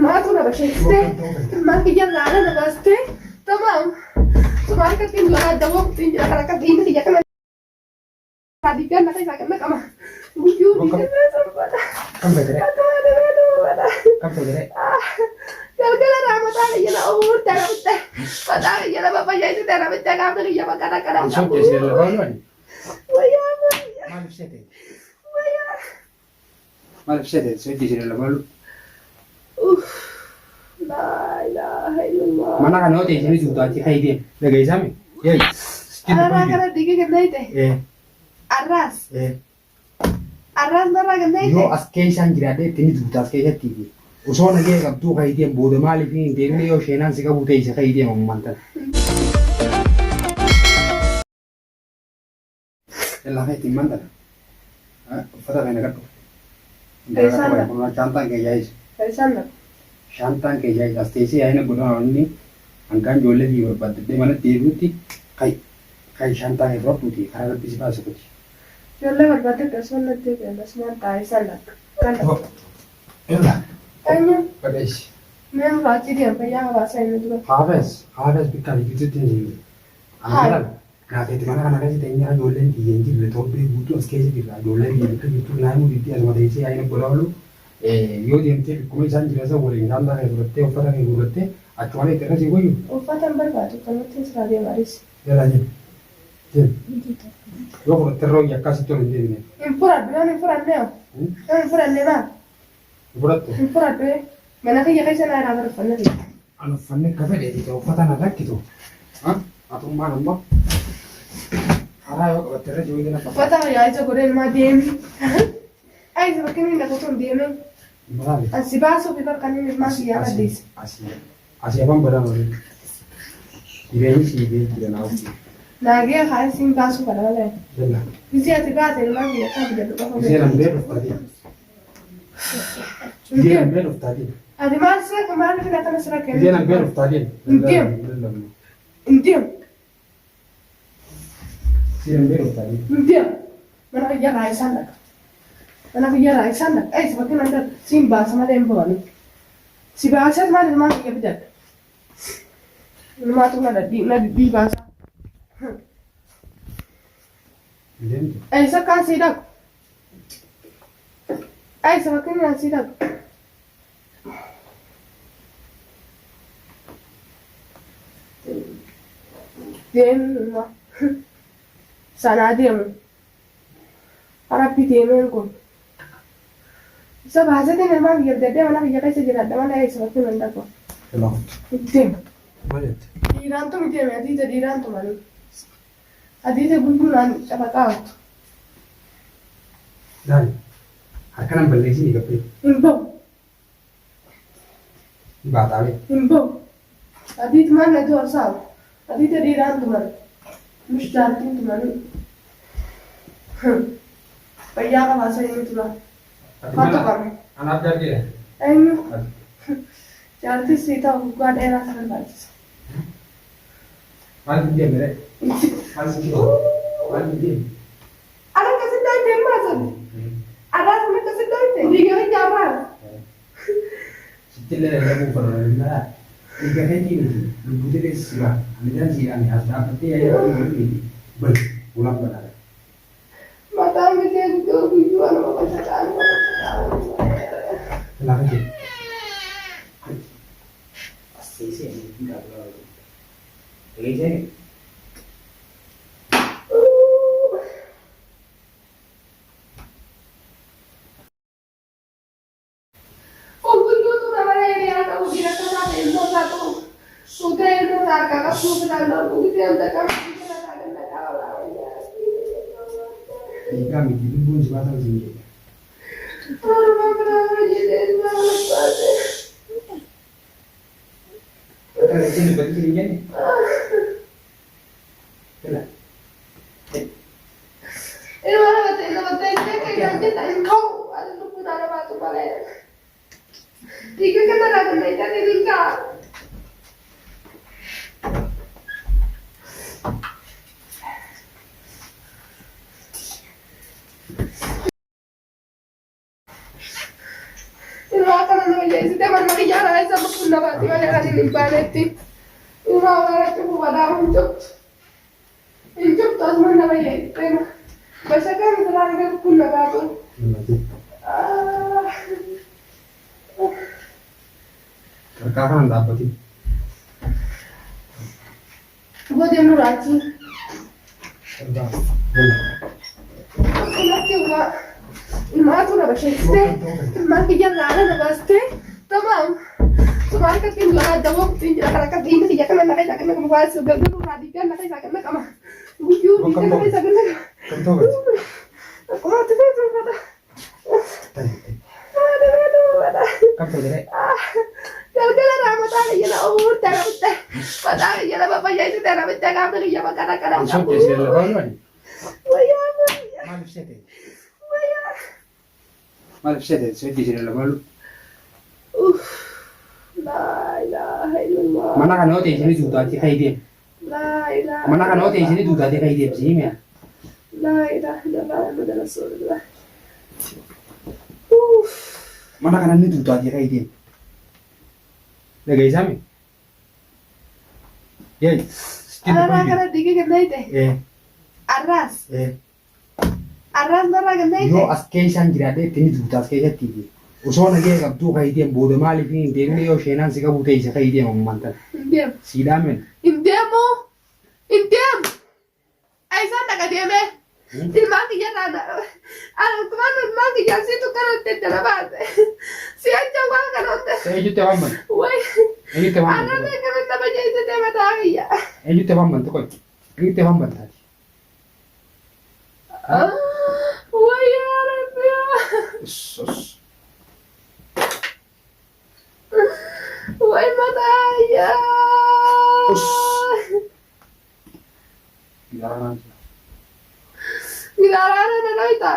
ما تقول بشيستي ما في جل على نبستي تمام سمعت كتير لا دوام تيجي على كتير تيجي كمان هذه كان نحن ساكننا كمان ويو كم بدري كم بدري كلا رامو تاني يلا أمور ترى بتة فتاة يلا بابا جاي ترى بتة كام تيجي يا بكرة كرا شو تسير لبالون ويا ما لبستي ويا ما لبستي شو تسير لبالون لا إله إلا الله mana kan hote jadi sudah ti kai dia daga isami yey أنا كنا ديجي كنايته eh الراس eh الراس مرة yo كنايته askeishan jirade tini sudah askeishan tv usona ge kam tu kai dia bode mali pin denne yo shenan sika bute isa kai dia mantan ella kai ti mantan fata kai nagar daga chanta ke jais فيسمى shantan ke jais astesi ayna guna onni angkan jolle di badde mana debuti kai shantan e rotuti khara bisi pasu kuti يلا بربادك أصلا تيجي بس ما أنت عايزلك كلا ella أيوة kadesh من راتي دي بيا بس أنا دلوقتي Harvest bikali gitu tinggi. Anggaran, nah itu mana kan ada tanya jualan di yang jadi tobe butuh skesi kita jualan di itu namu di tiada ada isi ayo berlalu. Yo di ente kuma isan jelas boleh nggak ada yang berarti apa yang berarti actualnya terus sih gue. وفتن بربادك كم تنسى هذه ماريس Ya lagi. Yo por terus ya kasih tuh ini. إنفراد بيان إنفراد نيو إنفراد نيما Berarti. إنفراد بيه من أخي يا كيسنا أنا أعرف الفن دي Anu fannya kafe deh itu fatan ada gitu. Hah? Atau mana mbak? Ara yo terus juga na fatan. فتن يا عايزة قرين ما ديمي عايزة بكني إنك تكون ديمي Berarti. السباسو بيبقى كنين ما في يا بديس Asih abang berapa ni? Ini sih dia tidak nahu. ناقية خايسين باسو كلا ولا Jelah. بيزي أتباعت ما في يا كم بدو Dia ambil tadi. Dia ambil tadi. هذه ما أسرع كمان في نتنا أسرع Dia كمان ambil tadi. Diam. نديم Dia ambil tadi. نديم من أخي يلا عايزانك من أخي يلا عايزانك أي سبب كنا نقول سين باس ما دين بوني سباسة ما دين ما في يبدأ ما تقول ندي باس Dia tu. أي سبب كان سيدك أي سبب كنا سيدك دين ما سنة دين ربي ديمين كون سبب هذا ما في يبدأ ده ولا في يقيس جراد ده ولا أي سبب كنا ندكوا Kelah. دين Balet. ديران تو ميتين هذه ديران تو مالي هذه بقول عن شبكة Dan. Akan ambil sini kape. إنبو Batal. إنبو هذه ما ندور صار هذه ديران تو مالي مش جارتين تو مالي بيا ما سوي مثلا ما تقام Anak jadi. أيوه جارتي سيتا وقعد إيران سر بارس Mal dia mere. Mal dia. Mal dia. أنا كسر داي تيم ما سوي أنا سمعت كسر داي تيم ديجا من جامعة Setelah dah pernah na. Tiga hari ni. Lu dia sila. Anda sih ane ada apa dia yang ini. Ber. Ulang benar. ما تعمل كده تقول أنا ما بشتغل Kenapa sih? Pasti sih ini tidak berlalu. Jadi saya tiga minggu pun sebatang sini. Kita di sini begini ni. Kenapa? Tiga kena ada meja di tinggal. Ilmaa kana nama jeesite manna kiyyaadha isa bukkuun nafaatti malee kan hin baanetti. Ilmaa waraatti kubadaa hin cubtu. Hin cubtu asuma nama jeesite. Bashakkaa misalaan akka bukkuun nafaatu. Qarqaa kanaan dhaabbati. Godee muraachi. Ilmaa tura basheessite. Ilmaan kiyyarraa ala dabaastee. Tamaam. Sumaa harkatti lamaa dawwaqtiin jira kan akka diina kiyya kana lafa isaa kan waa gargaaruu irraa diigaan lafa isaa kan qaba. Guyyuu diigaan lafa isaa kan qaba. Kan ta'u. Akkuma itti feetu uffata. Kam fayyadee? Galgala raamataa kiyya ooltee raamattee. Mataa kiyya lafa fayyadee raamattee gaafta kiyya bakka dhaqqara. Ansoon keessi lafa oolani. Wayyaa wayyaa. Maaliif seete? Wayyaa. Maaliif seete? Seete lafa oolu. La ilaha illallah. Mana kana yoo ta'e isinii duudhaatti ka'ii deemu. La ilaha. Mana kana yoo ta'e isinii duudhaatti ka'ii deemu si'i mi'a? La ilaha illallah Muhammad Rasulullah. Mana kana inni duudhaatti ka'ii deemu. Dhaggeessaa mi? Yee. Arraa kana diigee gannaayite. Arraas. Arraas narraa gannaayite. Yoo as keessaan jiraadhee ittiin duudhaa as keessatti osoo nagee qabduu ka'ii deemu booda maaliif hin deemne yoo sheenaan si qabu ta'e isa ka'ii deemu ammaan tana. Hin deemu. Siidhaa men. Hin deemu. Hin deemu. Aysaan dhaqa deemee. Ilmaan kiyyarraa akkuma ilmaan kiyyaan siitu kana itti baate. Si acha waan kana otte. Eenyutti waan bante? Way. Eenyutti waan bante? Anaan akkamitti nama jeesitee mataa kiyya. Eenyutti waan bante qochi? Eenyutti waan bantaati? Wayyaa rabbiyaa. Sos. Way mataa kiyyaa. Garaaraan. Giraaraan na noita.